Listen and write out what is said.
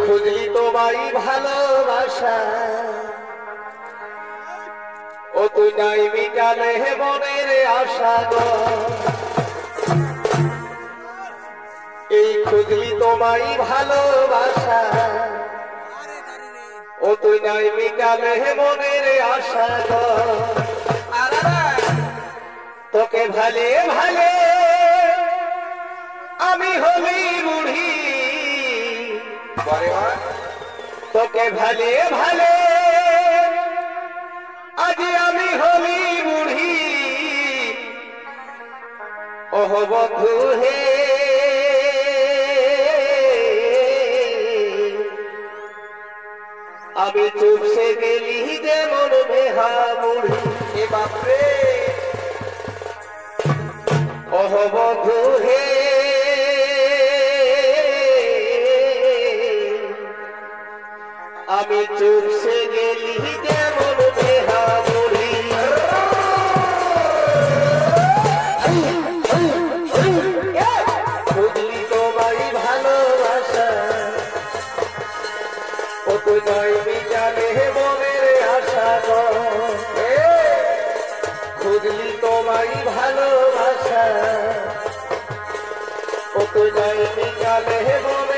খুঁজলি তোমায় ভালোবাসা ও তুই নাই মিটালে মনের আশা গো এই খুঁজলি তোমায় ভালোবাসা ও তুই নাই মিটালে মনের আশা গো তোকে ভালে ভালে আমি হলি বুড়ি তোকে ভালে ভালে আজ আমি হলি বুড়ি ওহ বন্ধু হে আমি চুপসে গেলি যেমন বেহা বুড়ি এ বাপরে ওহ বন্ধু হে আমি চুপসে গেলি যেমন বেহা বুড়ি খুঁজলি তোমায় ভালোবাসা ও তুই নাই মিটালে মনের আশা গো খুঁজলি তোমায় ভালোবাসা ও তুই নাই মিটালে মনের